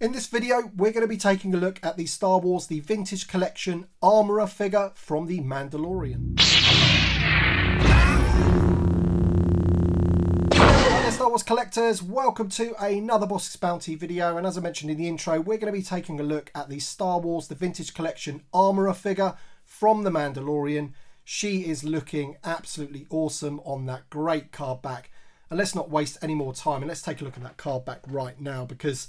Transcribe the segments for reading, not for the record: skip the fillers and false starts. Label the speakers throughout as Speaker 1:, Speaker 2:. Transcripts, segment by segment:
Speaker 1: In this video, we're going to be taking a look at the Star Wars The Vintage Collection Armourer figure from The Mandalorian. Hi there, Star Wars collectors, welcome to another Bossk's Bounty video, and as I mentioned in the intro, we're going to be taking a look at the Star Wars The Vintage Collection Armourer figure from The Mandalorian. She is looking absolutely awesome on that great card back. And let's not waste any more time and let's take a look at that card back right now, because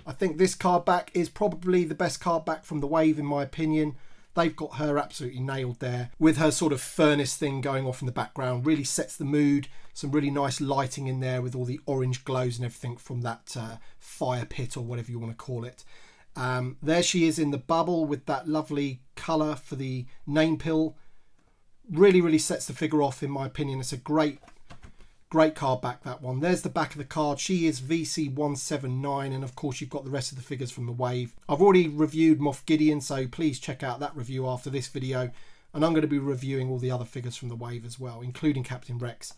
Speaker 1: I think this card back is probably the best card back from the wave in my opinion. They've got her absolutely nailed there with her sort of furnace thing going off in the background. Really sets the mood. Some really nice lighting in there with all the orange glows and everything from that fire pit or whatever you want to call it. There she is in the bubble with that lovely colour for the name pill. Really sets the figure off in my opinion. It's a great card back, that one. There's the back of the card. She is VC179, and of course you've got the rest of the figures from the wave. I've already reviewed Moff Gideon, so please check out that review after this video, and I'm going to be reviewing all the other figures from the wave as well, including Captain Rex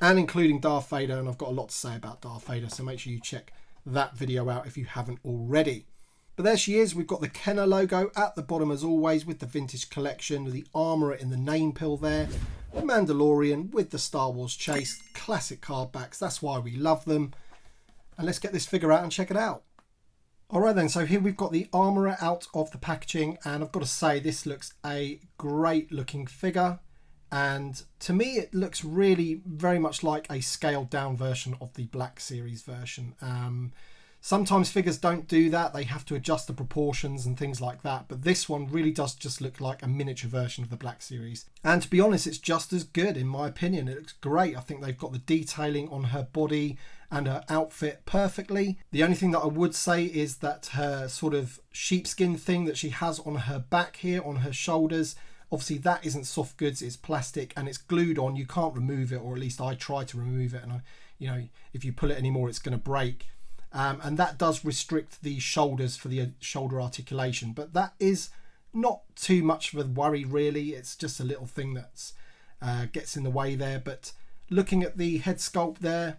Speaker 1: and including Darth Vader, and I've got a lot to say about Darth Vader, so make sure you check that video out if you haven't already. But there she is. We've got the Kenner logo at the bottom as always with the Vintage Collection, with the Armourer in the name pill there. The Mandalorian with the Star Wars chase. Classic card backs. That's why we love them. And let's get this figure out and check it out. Alright then, so here we've got the Armourer out of the packaging, and I've got to say this looks a great looking figure. And to me it looks really very much like a scaled down version of the Black Series version. Sometimes figures don't do that. They have to adjust the proportions and things like that. But this one really does just look like a miniature version of the Black Series. And to be honest, it's just as good in my opinion. It looks great. I think they've got the detailing on her body and her outfit perfectly. The only thing that I would say is that her sort of sheepskin thing that she has on her back here, on her shoulders, obviously that isn't soft goods, it's plastic and it's glued on. You can't remove it, or at least I try to remove it. And if you pull it anymore, it's going to break. And that does restrict the shoulders for the shoulder articulation, but that is not too much of a worry really. It's just a little thing that gets in the way there. But looking at the head sculpt there,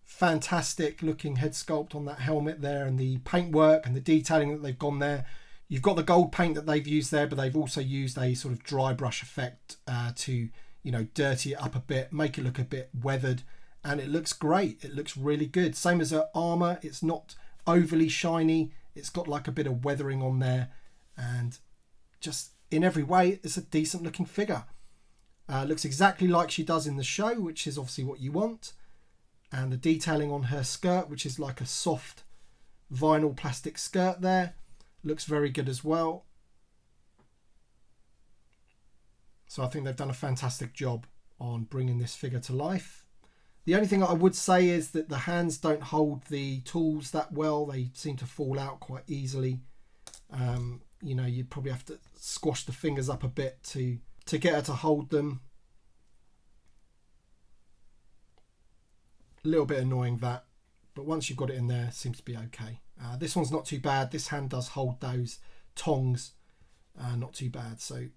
Speaker 1: fantastic looking head sculpt on that helmet there, and the paintwork and the detailing that they've gone there. You've got the gold paint that they've used there, but they've also used a sort of dry brush effect to dirty it up a bit, make it look a bit weathered. And it looks great. It looks really good. Same as her armour. It's not overly shiny. It's got like a bit of weathering on there. And just in every way, it's a decent looking figure. Looks exactly like she does in the show, which is obviously what you want. And the detailing on her skirt, which is like a soft vinyl plastic skirt there, looks very good as well. So I think they've done a fantastic job on bringing this figure to life. The only thing I would say is that the hands don't hold the tools that well. They seem to fall out quite easily. You'd probably have to squash the fingers up a bit to get her to hold them. A little bit annoying that, but once you've got it in there, it seems to be okay. This one's not too bad. This hand does hold those tongs, not too bad. So,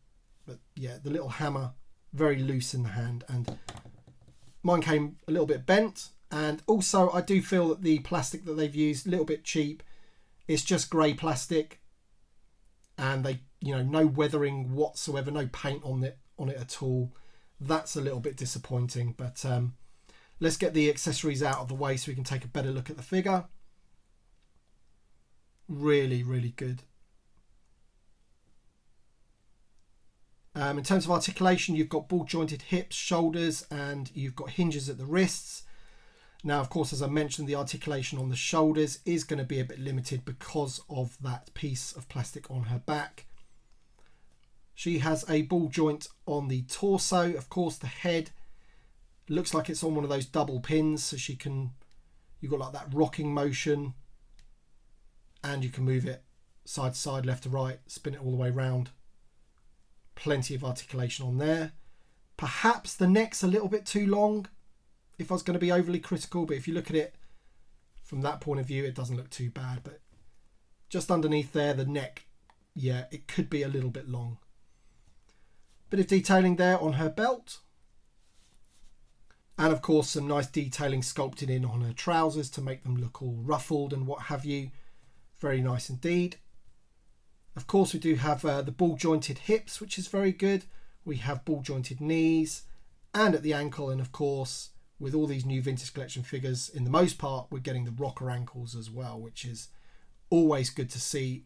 Speaker 1: but yeah, the little hammer, very loose in the hand, and mine came a little bit bent. And also I do feel that the plastic that they've used, a little bit cheap. It's just grey plastic, and they, no weathering whatsoever, no paint on it at all. That's a little bit disappointing, but let's get the accessories out of the way so we can take a better look at the figure. Really good. In terms of articulation, you've got ball jointed hips, shoulders, and you've got hinges at the wrists. Now, of course, as I mentioned, the articulation on the shoulders is going to be a bit limited because of that piece of plastic on her back. She has a ball joint on the torso. Of course, the head looks like it's on one of those double pins, so you've got like that rocking motion, and you can move it side to side, left to right, spin it all the way around. Plenty of articulation on there. Perhaps the neck's a little bit too long if I was going to be overly critical, but if you look at it from that point of view, it doesn't look too bad. But just underneath there, the neck, yeah, it could be a little bit long. Bit of detailing there on her belt. And of course, some nice detailing sculpted in on her trousers to make them look all ruffled and what have you. Very nice indeed. Of course, we do have the ball jointed hips, which is very good. We have ball jointed knees and at the ankle. And of course, with all these new vintage collection figures, in the most part, we're getting the rocker ankles as well, which is always good to see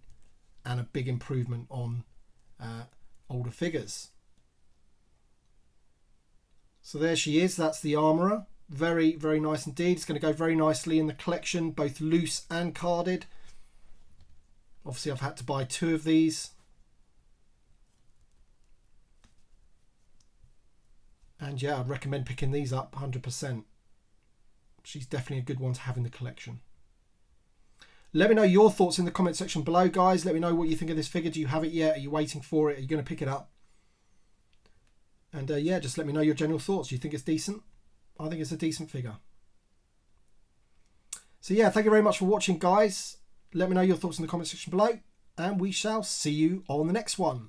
Speaker 1: and a big improvement on older figures. So there she is. That's the Armourer. Very, very nice indeed. It's going to go very nicely in the collection, both loose and carded. Obviously, I've had to buy 2 of these. And yeah, I'd recommend picking these up 100%. She's definitely a good one to have in the collection. Let me know your thoughts in the comment section below, guys. Let me know what you think of this figure. Do you have it yet? Are you waiting for it? Are you going to pick it up? And yeah, just let me know your general thoughts. Do you think it's decent? I think it's a decent figure. So yeah, thank you very much for watching, guys. Let me know your thoughts in the comment section below, and we shall see you on the next one.